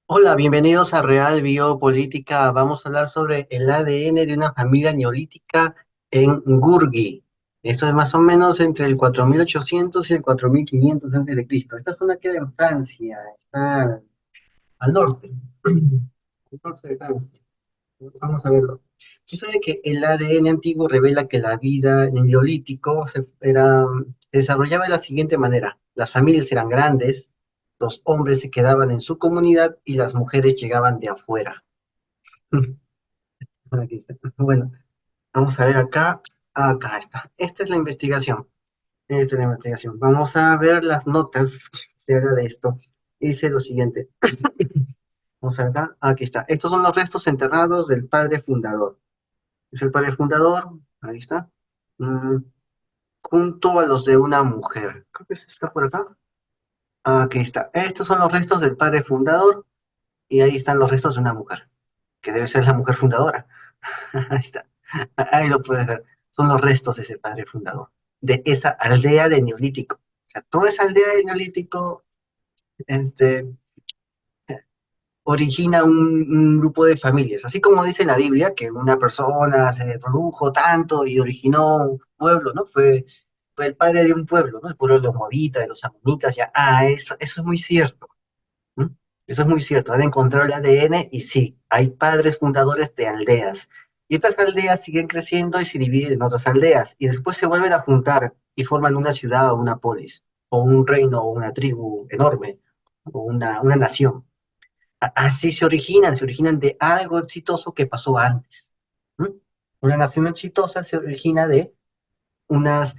Hola, bienvenidos a Real Biopolítica. Vamos a hablar sobre el ADN de una familia neolítica en Gurgi. Esto es más o menos entre el 4800 y el 4500 antes de Cristo. Esta zona queda en Francia, está al norte, al norte de Francia. Vamos a verlo. Sucede que el ADN antiguo revela que la vida en el neolítico se desarrollaba de la siguiente manera. Las familias eran grandes, los hombres se quedaban en su comunidad y las mujeres llegaban de afuera. Aquí está. Bueno, vamos a ver acá. Acá está. Esta es la investigación. Esta es la investigación. Vamos a ver las notas que se haga de esto. Dice lo siguiente. Vamos a ver acá. Aquí está. Estos son los restos enterrados del padre fundador. Es el padre fundador. Ahí está. Mm, junto a los de una mujer. Creo que está por acá. Aquí está. Estos son los restos del padre fundador. Y ahí están los restos de una mujer, que debe ser la mujer fundadora. Ahí está. Ahí lo puedes ver. Son los restos de ese padre fundador, de esa aldea de Neolítico. O sea, toda esa aldea de Neolítico este, origina un grupo de familias. Así como dice la Biblia, que una persona se produjo tanto y originó un pueblo, ¿no? Fue el padre de un pueblo, ¿no? El pueblo de los moabitas, de los amonitas, ya. Eso es muy cierto. ¿Mm? Eso es muy cierto. Han encontrado el ADN y sí, hay padres fundadores de aldeas. Y estas aldeas siguen creciendo y se dividen en otras aldeas. Y después se vuelven a juntar y forman una ciudad o una polis, o un reino o una tribu enorme, o una nación. Así se originan de algo exitoso que pasó antes. ¿Mm? Una nación exitosa se origina de unas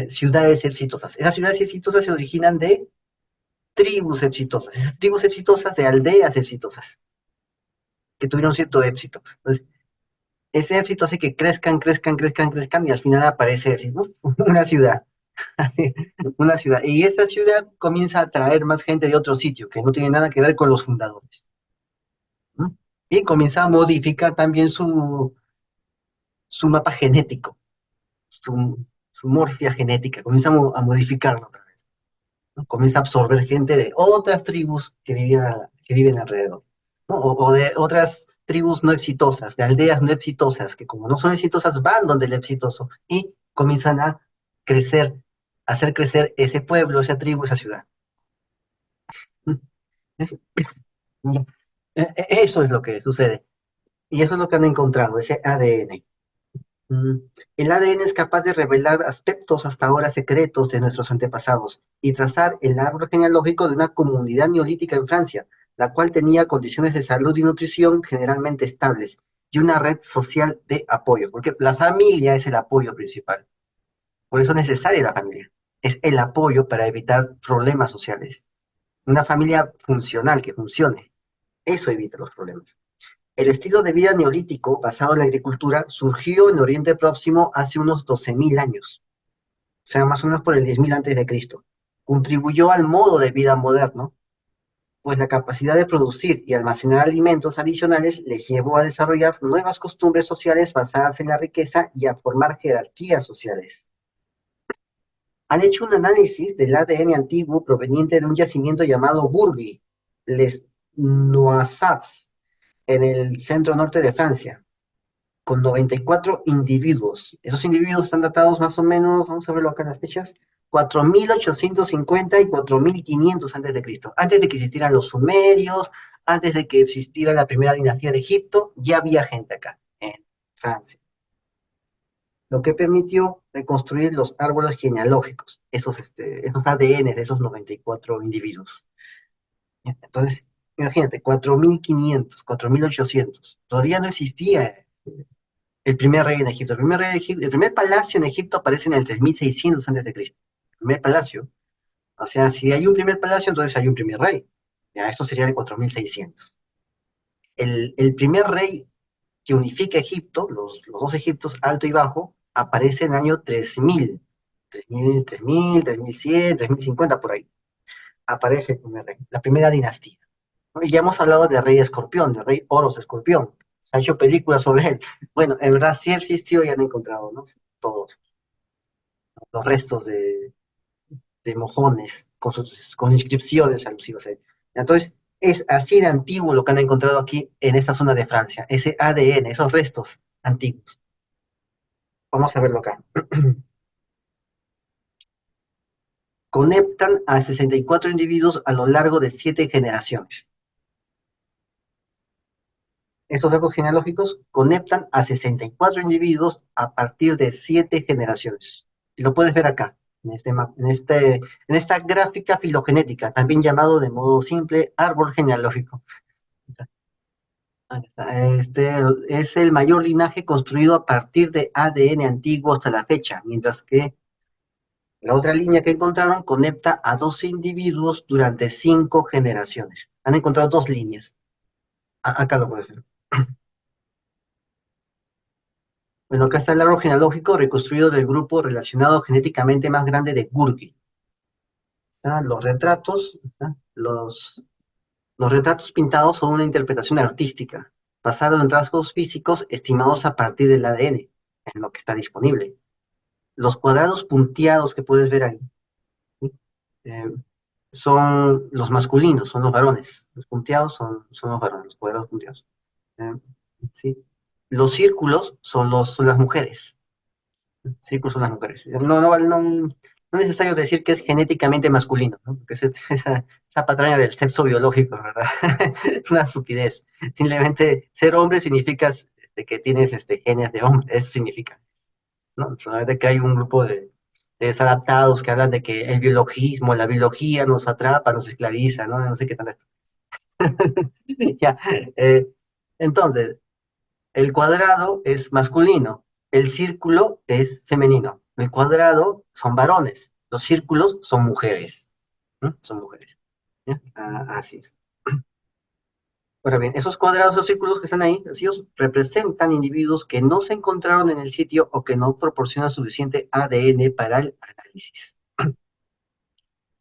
ciudades exitosas. Esas ciudades exitosas se originan de tribus exitosas de aldeas exitosas, que tuvieron cierto éxito. Entonces, ese éxito hace que crezcan, crezcan, crezcan, crezcan, y al final aparece así, ¡uf! Una ciudad, una ciudad. Y esta ciudad comienza a atraer más gente de otro sitio, que no tiene nada que ver con los fundadores. ¿No? Y comienza a modificar también su mapa genético, su morfia genética, comienza a modificarlo otra vez, ¿no? Comienza a absorber gente de otras tribus que viven alrededor, ¿no? O de otras tribus no exitosas, de aldeas no exitosas, que como no son exitosas van donde el exitoso y comienzan a crecer, a hacer crecer ese pueblo, esa tribu, esa ciudad. Es- Eso es lo que sucede. Y eso es lo que han encontrado, ese ADN. Mm, El ADN es capaz de revelar aspectos hasta ahora secretos de nuestros antepasados y trazar el árbol genealógico de una comunidad neolítica en Francia, la cual tenía condiciones de salud y nutrición generalmente estables y una red social de apoyo, porque la familia es el apoyo principal. Por eso es necesaria la familia. Es el apoyo para evitar problemas sociales. Una familia funcional que funcione. Eso evita los problemas. El estilo de vida neolítico basado en la agricultura surgió en Oriente Próximo hace unos 12.000 años, o sea, más o menos por el 10.000 antes de Cristo. Contribuyó al modo de vida moderno, pues la capacidad de producir y almacenar alimentos adicionales les llevó a desarrollar nuevas costumbres sociales basadas en la riqueza y a formar jerarquías sociales. Han hecho un análisis del ADN antiguo proveniente de un yacimiento llamado Bourgues, Les Noisats, en el centro norte de Francia, con 94 individuos. Esos individuos están datados más o menos, vamos a verlo acá en las fechas, 4850 y 4500 antes de Cristo. Antes de que existieran los sumerios, antes de que existiera la primera dinastía de Egipto, ya había gente acá, en Francia. Lo que permitió reconstruir los árboles genealógicos, esos ADN de esos 94 individuos. Entonces, imagínate, 4500, 4800. Todavía no existía el primer rey en Egipto. El primer palacio en Egipto aparece en el 3600 antes de Cristo. El primer palacio. O sea, si hay un primer palacio, entonces hay un primer rey. Ya, esto sería el 4600. El primer rey que unifica Egipto, los dos Egiptos, Alto y Bajo, aparece en el año 3000. 3100, 3050 por ahí. Aparece el primer rey, la primera dinastía. ¿No? Y ya hemos hablado de Rey Escorpión, de Rey Horus Escorpión. Se ha hecho películas sobre él. Bueno, en verdad sí existió y han encontrado, ¿no? Todos los restos de mojones con inscripciones alusivas a él. Entonces, Es así de antiguo lo que han encontrado aquí en esta zona de Francia, ese ADN, esos restos antiguos. Vamos a verlo acá. Conectan a 64 individuos a lo largo de 7 generaciones. Estos datos genealógicos conectan a 64 individuos a partir de 7 generaciones. Y lo puedes ver acá, en esta gráfica filogenética, también llamado de modo simple árbol genealógico. Este es el mayor linaje construido a partir de ADN antiguo hasta la fecha, mientras que la otra línea que encontraron conecta a 12 individuos durante 5 generaciones. Han encontrado dos líneas. Acá lo puedes ver. Bueno, acá está el árbol genealógico reconstruido del grupo relacionado genéticamente más grande de Gurgi. Los retratos, los retratos pintados son una interpretación artística, basada en rasgos físicos estimados a partir del ADN, en lo que está disponible. Los cuadrados punteados que puedes ver ahí, ¿sí? Eh, son los masculinos, son los varones. Los punteados son los varones, los cuadrados punteados. Eh, ¿Sí? Los círculos son las mujeres. Círculos son las mujeres. No es necesario decir que es genéticamente masculino, ¿no? Porque esa patraña del sexo biológico, ¿verdad? Es una estupidez. Simplemente ser hombre significa que tienes genes de hombre, eso significa, ¿no? Solamente que hay un grupo de desadaptados que hablan de que el biologismo, la biología nos atrapa, nos esclaviza, ¿no? No sé qué tal. Ya, eh, entonces, el cuadrado es masculino, el círculo es femenino. El cuadrado son varones, los círculos son mujeres, ¿no? Son mujeres. ¿Ya? Así es. Ahora bien, esos cuadrados o círculos que están ahí, vacíos, representan individuos que no se encontraron en el sitio o que no proporcionan suficiente ADN para el análisis.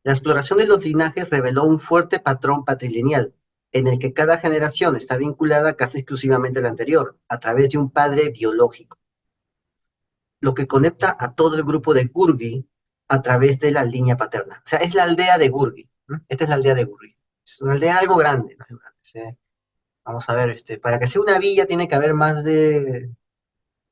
La exploración de los linajes reveló un fuerte patrón patrilineal, en el que cada generación está vinculada casi exclusivamente a la anterior, a través de un padre biológico, lo que conecta a todo el grupo de Gurgi a través de la línea paterna. O sea, es la aldea de Gurgi, ¿no? Esta es la aldea de Gurgi. Es una aldea algo grande, ¿no? ¿Sí? Vamos a ver, para que sea una villa tiene que haber más de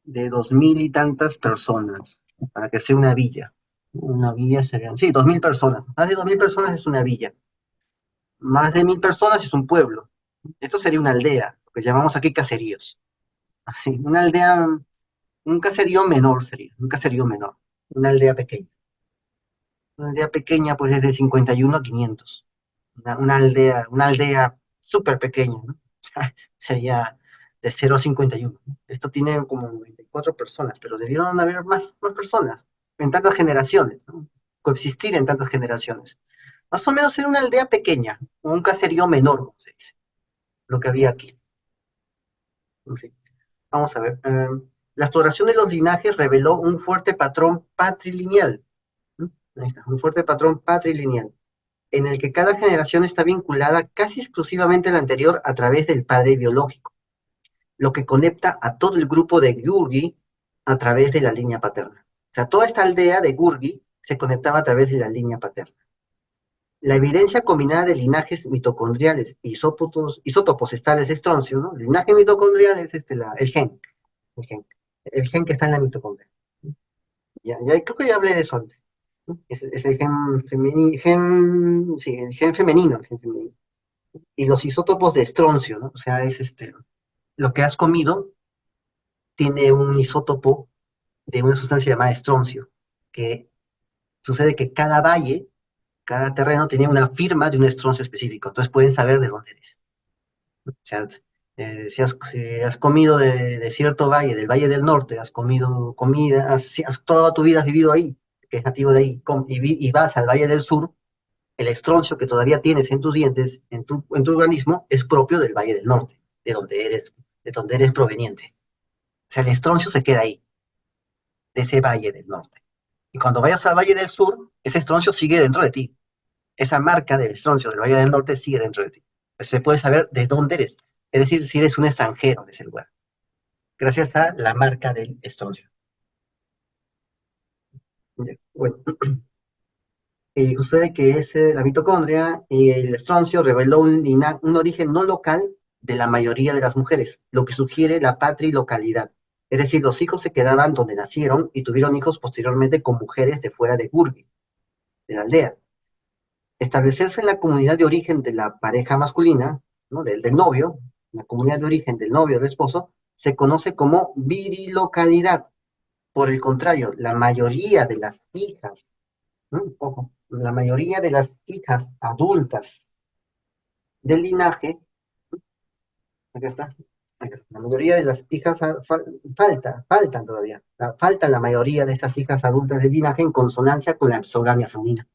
2000 y tantas personas, para que sea una villa. Una villa serían, sí, 2000 personas. Más de 2000 personas es una villa. Más de 1000 personas es un pueblo. Esto sería una aldea, lo que llamamos aquí caseríos. Así, una aldea, un caserío menor sería, un caserío menor, una aldea pequeña. Una aldea pequeña, pues es de 51 a 500. Una aldea súper pequeña, ¿no? Sería de 0 a 51, ¿no? Esto tiene como 94 personas, pero debieron haber más personas en tantas generaciones, ¿no? Coexistir en tantas generaciones. Más o menos era una aldea pequeña, o un caserío menor, como se dice, lo que había aquí. Sí. Vamos a ver. La exploración de los linajes reveló un fuerte patrón patrilineal. ¿No? Ahí está, un fuerte patrón patrilineal, en el que cada generación está vinculada casi exclusivamente a la anterior a través del padre biológico, lo que conecta a todo el grupo de Gurgi a través de la línea paterna. O sea, toda esta aldea de Gurgi se conectaba a través de la línea paterna. La evidencia combinada de linajes mitocondriales e isótopos estables de estroncio, ¿no? El linaje mitocondrial es el gen, el gen que está en la mitocondria. Ya creo que ya hablé de eso antes, ¿no? Es el sí, el gen femenino, el gen femenino. Y los isótopos de estroncio, ¿no? O sea, es lo que has comido tiene un isótopo de una sustancia llamada estroncio, que sucede que cada valle, cada terreno tenía una firma de un estroncio específico, entonces pueden saber de dónde eres. O sea, si has comido de cierto valle, del Valle del Norte, has comido comida, toda tu vida has vivido ahí, que es nativo de ahí, y vas al Valle del Sur, el estroncio que todavía tienes en tus dientes, en tu organismo, es propio del Valle del Norte, de donde eres proveniente. O sea, el estroncio se queda ahí, de ese Valle del Norte. Y cuando vayas al Valle del Sur, ese estroncio sigue dentro de ti. Esa marca del estroncio del Valle del Norte sigue dentro de ti. Pues se puede saber de dónde eres. Es decir, si eres un extranjero de ese lugar, gracias a la marca del estroncio. Bueno, Sucede que la mitocondria y el estroncio reveló un origen no local de la mayoría de las mujeres, lo que sugiere la patrilocalidad. Es decir, los hijos se quedaban donde nacieron y tuvieron hijos posteriormente con mujeres de fuera de Gurgi, de la aldea. Establecerse en la comunidad de origen de la pareja masculina, ¿no? Del novio, la comunidad de origen del novio o del esposo, se conoce como virilocalidad. Por el contrario, la mayoría de las hijas, ¿no? Ojo, la mayoría de las hijas adultas del linaje, acá está, acá está, la mayoría de las hijas faltan todavía, faltan la mayoría de estas hijas adultas del linaje en consonancia con la exogamia femenina.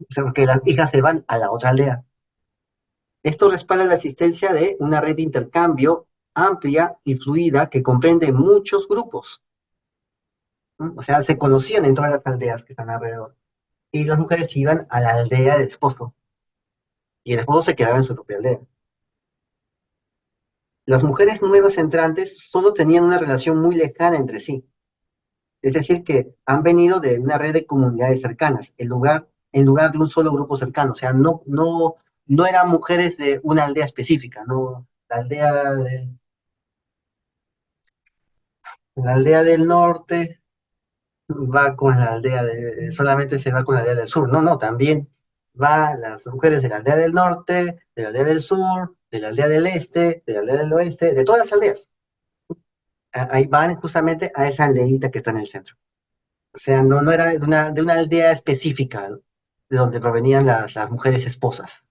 O sea, porque las hijas se van a la otra aldea. Esto respalda la existencia de una red de intercambio amplia y fluida que comprende muchos grupos, ¿no? O sea, se conocían en todas las aldeas que están alrededor. Y las mujeres iban a la aldea del esposo y el esposo se quedaba en su propia aldea. Las mujeres nuevas entrantes solo tenían una relación muy lejana entre sí, es decir, que han venido de una red de comunidades cercanas, en lugar de un solo grupo cercano. O sea, no eran mujeres de una aldea específica, no, la aldea del norte va con la aldea solamente se va con la aldea del sur. No, no, también va las mujeres de la aldea del norte, de la aldea del sur, de la aldea del este, de la aldea del oeste, de todas las aldeas. Ahí van justamente a esa aldeita que está en el centro. O sea, no era de una aldea específica de donde provenían las mujeres esposas.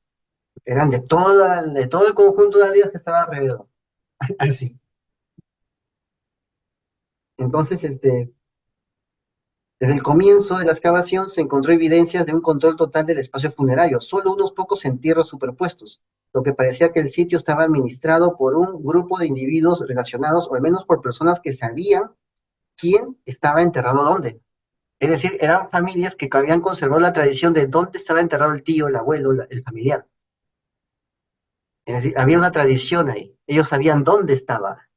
Eran de todo el conjunto de aldeas que estaba alrededor. Así. Entonces, desde el comienzo de la excavación se encontró evidencias de un control total del espacio funerario, solo unos pocos entierros superpuestos, lo que parecía que el sitio estaba administrado por un grupo de individuos relacionados, o al menos por personas que sabían quién estaba enterrado dónde. Es decir, eran familias que habían conservado la tradición de dónde estaba enterrado el tío, el abuelo, el familiar. Es decir, había una tradición ahí. Ellos sabían dónde estaba.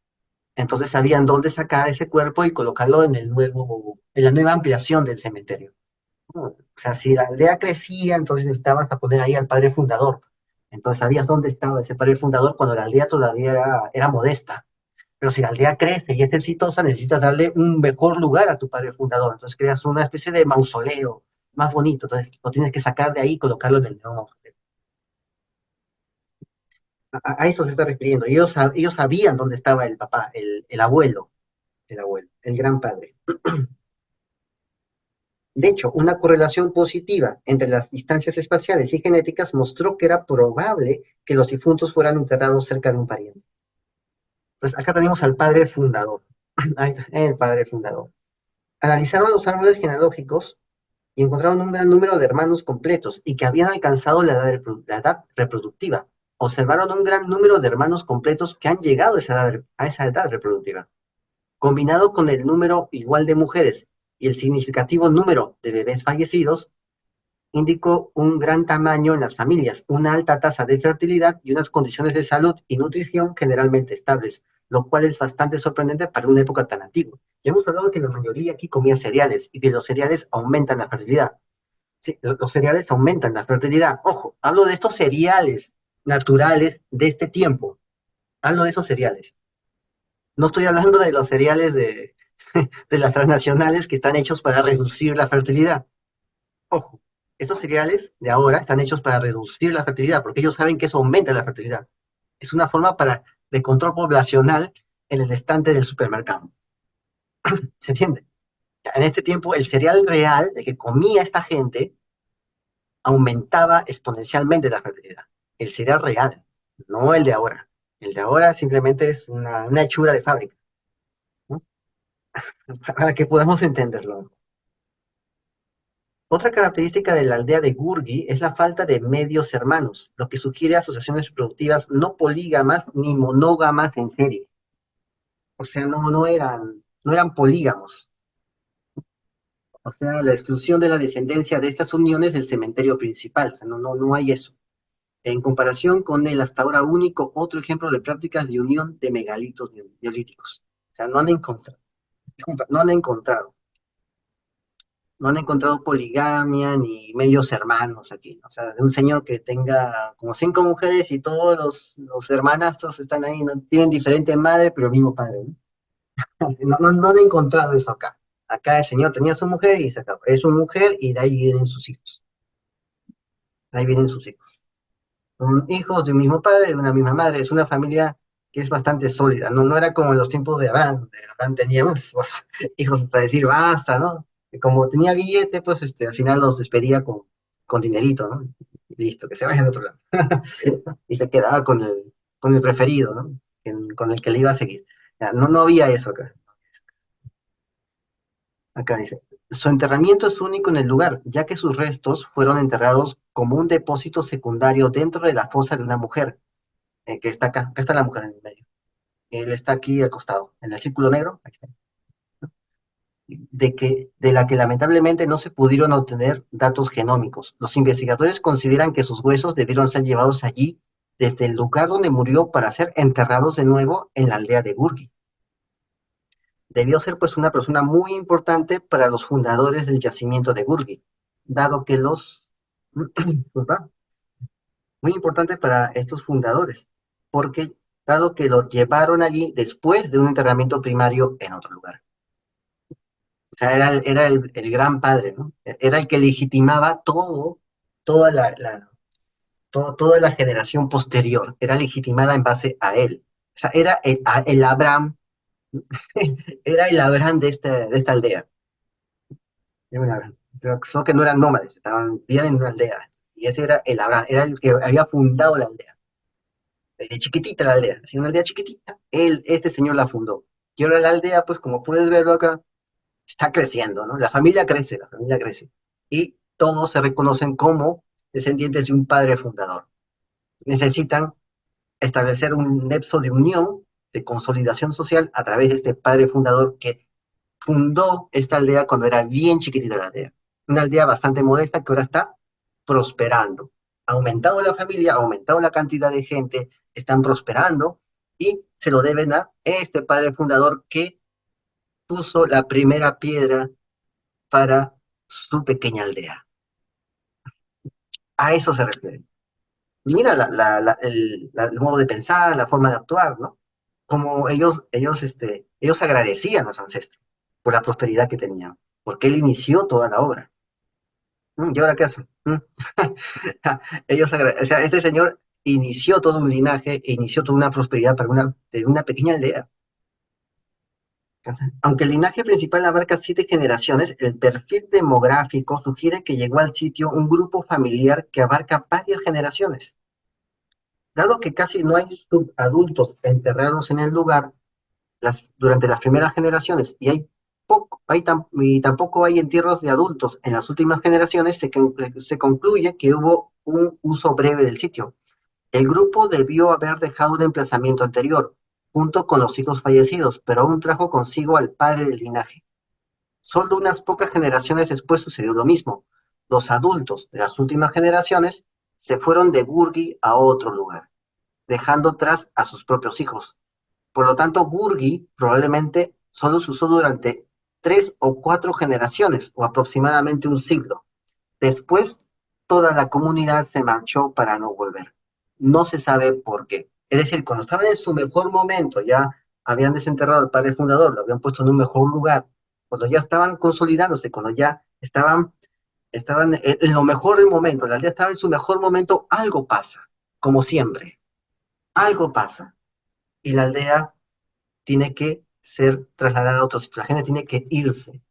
Entonces sabían dónde sacar ese cuerpo y colocarlo en la nueva ampliación del cementerio. ¿No? O sea, si la aldea crecía, entonces necesitabas a poner ahí al padre fundador. Entonces sabías dónde estaba ese padre fundador cuando la aldea todavía era modesta. Pero si la aldea crece y es exitosa, necesitas darle un mejor lugar a tu padre fundador. Entonces creas una especie de mausoleo más bonito. Entonces lo tienes que sacar de ahí y colocarlo en el nuevo mausoleo. A eso se está refiriendo. Ellos sabían dónde estaba el papá, el abuelo, el gran padre. De hecho, una correlación positiva entre las distancias espaciales y genéticas mostró que era probable que los difuntos fueran enterrados cerca de un pariente. Entonces, acá tenemos al padre fundador. Ahí está, el padre fundador. Analizaron los árboles genealógicos y encontraron un gran número de hermanos completos y que habían alcanzado la edad reproductiva. Observaron un gran número de hermanos completos que han llegado a esa edad reproductiva. Combinado con el número igual de mujeres y el significativo número de bebés fallecidos, indicó un gran tamaño en las familias, una alta tasa de fertilidad y unas condiciones de salud y nutrición generalmente estables, lo cual es bastante sorprendente para una época tan antigua. Ya hemos hablado que la mayoría aquí comía cereales y que los cereales aumentan la fertilidad. Sí, los cereales aumentan la fertilidad. Ojo, hablo de estos cereales naturales de este tiempo. Hablo de esos cereales. No estoy hablando de los cereales de las transnacionales que están hechos para reducir la fertilidad. Ojo, estos cereales de ahora están hechos para reducir la fertilidad, porque ellos saben que eso aumenta la fertilidad. Es una forma de control poblacional en el estante del supermercado. ¿Se entiende? En este tiempo, el cereal real, el que comía esta gente, aumentaba exponencialmente la fertilidad. El cereal real, no el de ahora. El de ahora simplemente es una hechura de fábrica, ¿no? Para que podamos entenderlo. Otra característica de la aldea de Gurgi es la falta de medios hermanos, lo que sugiere asociaciones reproductivas no polígamas ni monógamas en serie. O sea, no eran polígamos. O sea, la exclusión de la descendencia de estas uniones del cementerio principal. O sea, no hay eso. En comparación con el hasta ahora único otro ejemplo de prácticas de unión de megalitos neolíticos. O sea, no han encontrado. No han encontrado. no han encontrado poligamia ni medios hermanos aquí, ¿no? O sea, de un señor que tenga como 5 mujeres y todos los hermanastros están ahí, ¿no? Tienen diferente madre, pero el mismo padre, ¿no? No han encontrado eso acá. Acá el señor tenía su mujer y se acabó. Es su mujer y de ahí vienen sus hijos. De ahí vienen sus hijos. Son hijos de un mismo padre, de una misma madre. Es una familia que es bastante sólida. No era como en los tiempos de Abraham, donde Abraham tenía hijos hasta decir basta, ¿no? Y como tenía billete, pues al final los despedía con dinerito, ¿no? Y listo, que se vayan a otro lado. Y se quedaba con el preferido, ¿no? Con el que le iba a seguir. Ya, no había eso acá. Acá dice, su enterramiento es único en el lugar, ya que sus restos fueron enterrados como un depósito secundario dentro de la fosa de una mujer, que está acá. Acá está la mujer en el medio. Él está aquí al costado, en el círculo negro, ahí está, de la que lamentablemente no se pudieron obtener datos genómicos. Los investigadores consideran que sus huesos debieron ser llevados allí desde el lugar donde murió para ser enterrados de nuevo en la aldea de Gurgi. Debió ser pues una persona muy importante para los fundadores del yacimiento de Gurgi, dado que disculpa, muy importante para estos fundadores, porque dado que lo llevaron allí después de un enterramiento primario en otro lugar. O sea, era el gran padre, ¿no? Era el que legitimaba toda la generación posterior, era legitimada en base a él. O sea, era el Abraham, era el Abraham de esta aldea. Era un Abraham. Solo que no eran nómades, estaban bien en una aldea. Y ese era el Abraham, era el que había fundado la aldea. Desde chiquitita la aldea, así una aldea chiquitita. Este señor la fundó. Y ahora la aldea, pues como puedes verlo acá, está creciendo, ¿no? La familia crece. Y todos se reconocen como descendientes de un padre fundador. Necesitan establecer un nexo de unión, de consolidación social a través de este padre fundador que fundó esta aldea cuando era bien chiquitita la aldea. Una aldea bastante modesta que ahora está prosperando. Ha aumentado la familia, ha aumentado la cantidad de gente, están prosperando y se lo deben a este padre fundador que puso la primera piedra para su pequeña aldea. A eso se refiere. Mira el modo de pensar, la forma de actuar, ¿no? Como ellos agradecían a su ancestro por la prosperidad que tenían, porque él inició toda la obra. ¿Y ahora qué hacen? O sea, este señor inició todo un linaje, e inició toda una prosperidad para de una pequeña aldea. Aunque el linaje principal abarca 7 generaciones, el perfil demográfico sugiere que llegó al sitio un grupo familiar que abarca varias generaciones. Dado que casi no hay adultos enterrados en el lugar durante las primeras generaciones y tampoco hay entierros de adultos en las últimas generaciones, se concluye que hubo un uso breve del sitio. El grupo debió haber dejado un emplazamiento anterior, junto con los hijos fallecidos, pero aún trajo consigo al padre del linaje. Solo unas pocas generaciones después sucedió lo mismo. Los adultos de las últimas generaciones se fueron de Gurgi a otro lugar, dejando atrás a sus propios hijos. Por lo tanto, Gurgi probablemente solo se usó durante 3 o 4 generaciones, o aproximadamente un siglo. Después, toda la comunidad se marchó para no volver. No se sabe por qué. Es decir, cuando estaban en su mejor momento, ya habían desenterrado al padre fundador, lo habían puesto en un mejor lugar, cuando ya estaban consolidándose, cuando ya estaban en lo mejor del momento, la aldea estaba en su mejor momento, algo pasa, como siempre, algo pasa. Y la aldea tiene que ser trasladada a otro sitio, la gente tiene que irse,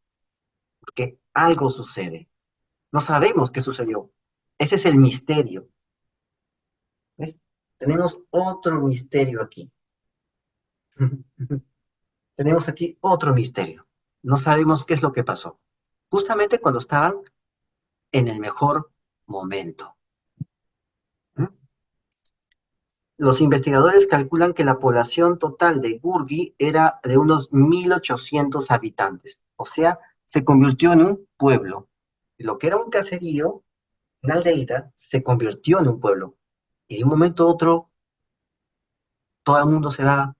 porque algo sucede. No sabemos qué sucedió. Ese es el misterio. ¿Ves? Tenemos otro misterio aquí. Tenemos aquí otro misterio. No sabemos qué es lo que pasó. Justamente cuando estaban en el mejor momento. ¿Mm? Los investigadores calculan que la población total de Gurgi era de unos 1.800 habitantes. O sea, se convirtió en un pueblo. Lo que era un caserío, una aldeita, se convirtió en un pueblo. Y de un momento a otro, todo el mundo se va,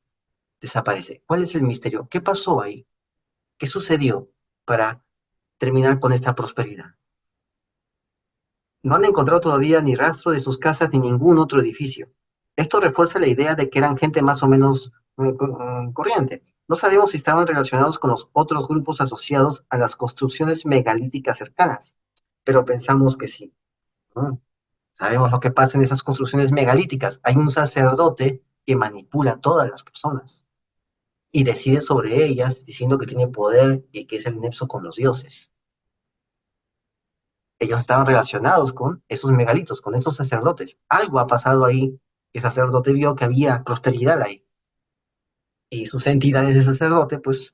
desaparece. ¿Cuál es el misterio? ¿Qué pasó ahí? ¿Qué sucedió para terminar con esta prosperidad. No han encontrado todavía ni rastro de sus casas ni ningún otro edificio. Esto refuerza la idea de que eran gente más o menos corriente. No sabemos si estaban relacionados con los otros grupos asociados a las construcciones megalíticas cercanas, pero pensamos que sí, ¿no? Sabemos lo que pasa en esas construcciones megalíticas. Hay un sacerdote que manipula a todas las personas y decide sobre ellas diciendo que tiene poder y que es el nexo con los dioses. Ellos estaban relacionados con esos megalitos, con esos sacerdotes. Algo ha pasado ahí. El sacerdote vio que había prosperidad ahí. Y sus entidades de sacerdote, pues,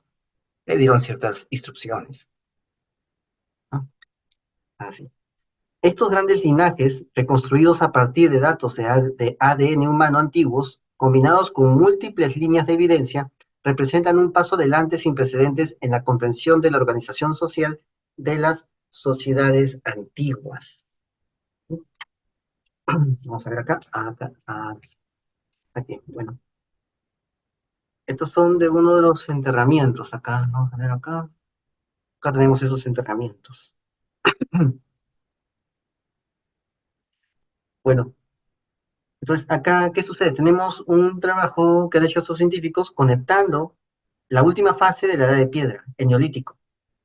le dieron ciertas instrucciones, ¿no? Así. Estos grandes linajes, reconstruidos a partir de datos de ADN humano antiguos, combinados con múltiples líneas de evidencia, representan un paso adelante sin precedentes en la comprensión de la organización social de las sociedades antiguas. Vamos a ver acá, aquí. Bueno, estos son de uno de los enterramientos acá. Vamos a ver acá. Acá tenemos esos enterramientos. Bueno, entonces acá, ¿qué sucede? Tenemos un trabajo que han hecho estos científicos conectando la última fase de la edad de piedra, el neolítico,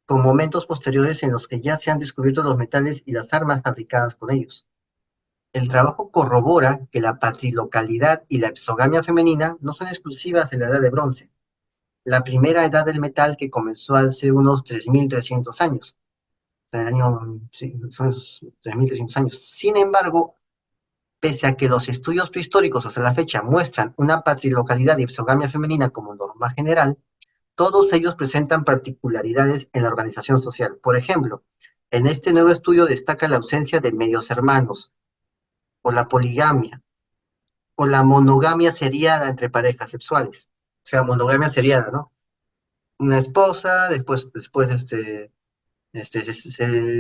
con momentos posteriores en los que ya se han descubierto los metales y las armas fabricadas con ellos. El trabajo corrobora que la patrilocalidad y la exogamia femenina no son exclusivas de la edad de bronce, la primera edad del metal que comenzó hace unos 3.300 años. En el año, sí, son esos 3.300 años. Sin embargo, pese a que los estudios prehistóricos hasta la fecha muestran una patrilocalidad y exogamia femenina como norma general, todos ellos presentan particularidades en la organización social. Por ejemplo, en este nuevo estudio destaca la ausencia de medios hermanos, o la poligamia, o la monogamia seriada entre parejas sexuales. O sea, monogamia seriada, ¿no? Una esposa, después se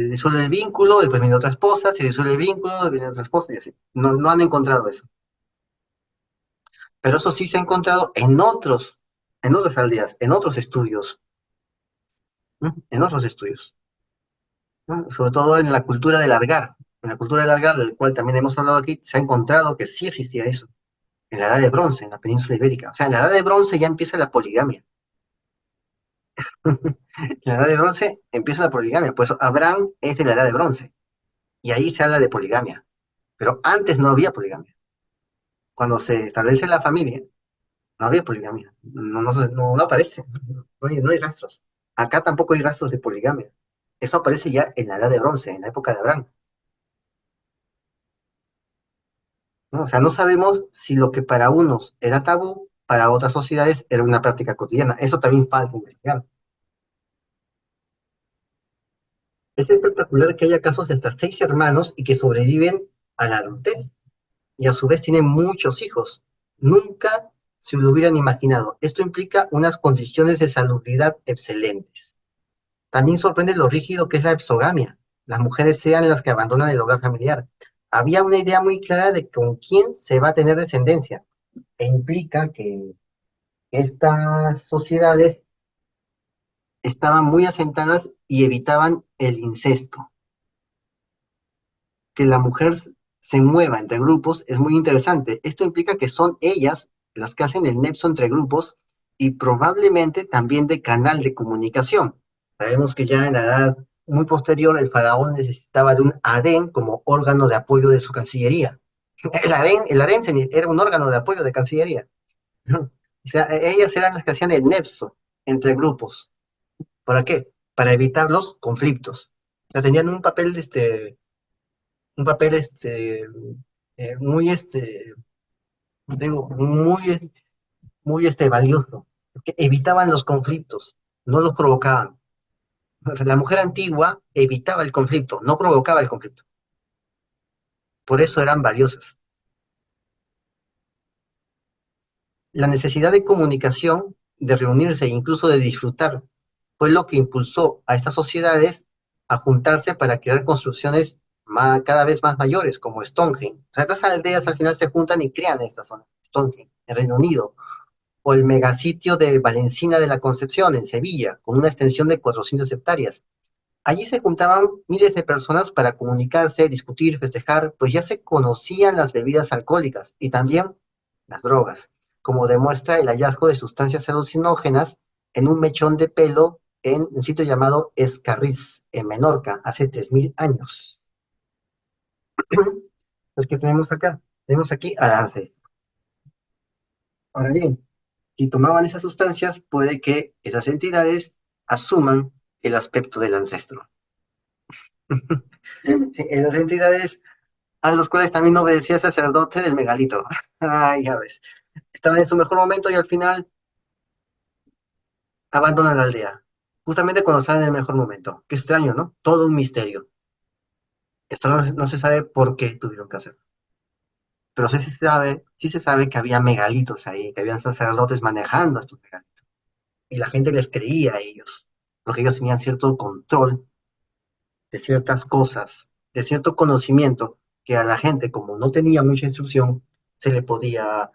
disuelve el vínculo, después viene otra esposa, se disuelve el vínculo, viene otra esposa y así. No, no han encontrado eso. Pero eso sí se ha encontrado en otras aldeas, en otros estudios, ¿no? En otros estudios, ¿no? Sobre todo en la cultura del Argar. En la cultura del Argar, del cual también hemos hablado aquí, se ha encontrado que sí existía eso, en la edad de bronce, en la península ibérica. O sea, en la edad de bronce ya empieza la poligamia. En la edad de bronce empieza la poligamia. Pues Abraham es de la edad de bronce, y ahí se habla de poligamia. Pero antes no había poligamia. Cuando se establece la familia, no había poligamia. No aparece. No hay rastros. Acá tampoco hay rastros de poligamia. Eso aparece ya en la edad de bronce, en la época de Abraham, ¿no? O sea, no sabemos si lo que para unos era tabú, para otras sociedades era una práctica cotidiana. Eso también falta investigar. Es espectacular que haya casos de hasta 6 hermanos y que sobreviven a la adultez y a su vez tienen muchos hijos. Nunca se lo hubieran imaginado. Esto implica unas condiciones de salubridad excelentes. También sorprende lo rígido que es la exogamia. Las mujeres sean las que abandonan el hogar familiar. Había una idea muy clara de con quién se va a tener descendencia, e implica que estas sociedades estaban muy asentadas y evitaban el incesto. Que la mujer se mueva entre grupos es muy interesante. Esto implica que son ellas las que hacen el nexo entre grupos y probablemente también de canal de comunicación. Sabemos que ya en la edad muy posterior el faraón necesitaba de un harén como órgano de apoyo de su cancillería. El harén era un órgano de apoyo de cancillería. O sea, ellas eran las que hacían el nexo entre grupos. ¿Para qué? Para evitar los conflictos. O sea, tenían un papel muy, digo, muy valioso, porque evitaban los conflictos, no los provocaban. O sea, la mujer antigua evitaba el conflicto, no provocaba el conflicto. Por eso eran valiosas. La necesidad de comunicación, de reunirse e incluso de disfrutar, fue lo que impulsó a estas sociedades a juntarse para crear construcciones cada vez más mayores, como Stonehenge. O sea, estas aldeas al final se juntan y crean esta zona, Stonehenge, en Reino Unido, o el megasitio de Valencina de la Concepción, en Sevilla, con una extensión de 400 hectáreas. Allí se juntaban miles de personas para comunicarse, discutir, festejar, pues ya se conocían las bebidas alcohólicas y también las drogas, como demuestra el hallazgo de sustancias alucinógenas en un mechón de pelo en un sitio llamado Escarriz, en Menorca, hace 3000 años. Pues, ¿qué tenemos acá? Tenemos aquí arances. Ahora bien, si tomaban esas sustancias, puede que esas entidades asuman el aspecto del ancestro. Sí, esas entidades a los cuales también obedecía el sacerdote del megalito. Ay, ya ves. Estaban en su mejor momento y al final abandonan la aldea. Justamente cuando estaban en el mejor momento. Qué extraño, ¿no? Todo un misterio. Esto no se sabe por qué tuvieron que hacerlo. Pero sí se sabe que había megalitos ahí, que habían sacerdotes manejando estos megalitos. Y la gente les creía a ellos, porque ellos tenían cierto control de ciertas cosas, de cierto conocimiento, que a la gente, como no tenía mucha instrucción, se le podía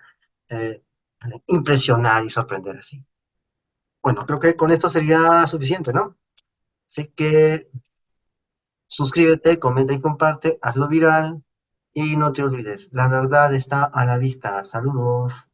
eh, impresionar y sorprender así. Bueno, creo que con esto sería suficiente, ¿no? Así que suscríbete, comenta y comparte, hazlo viral y no te olvides, la verdad está a la vista. Saludos.